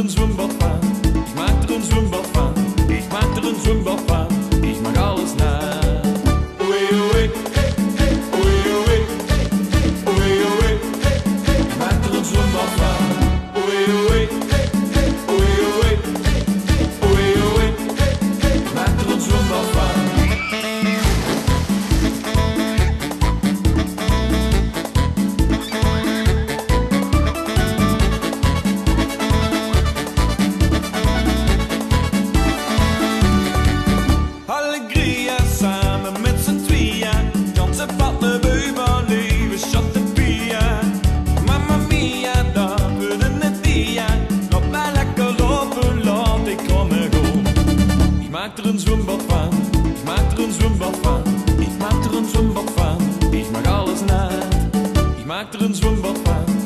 een zwembad van. Ik maak er een zwembad van. Ik maak er een zwembad van. Ik maak alles na. Oei, oei, oei, oei, oei, oei. Ik maak er een zwembad van. Oei, oei, oei, oei, oei, oei. Ik maak er een zwembad van. Allegria samen met z'n tweeën, dansen van de beuven, leven shot de via. Mamma mia, daar kunnen het via. Laat mij lekker lopen, laat ik komen gewoon. Ik maak er een zwembad van, ik maak er een zwembad van. Ik maak er een zwembad van, ik maak alles na. Ik maak er een zwembad van.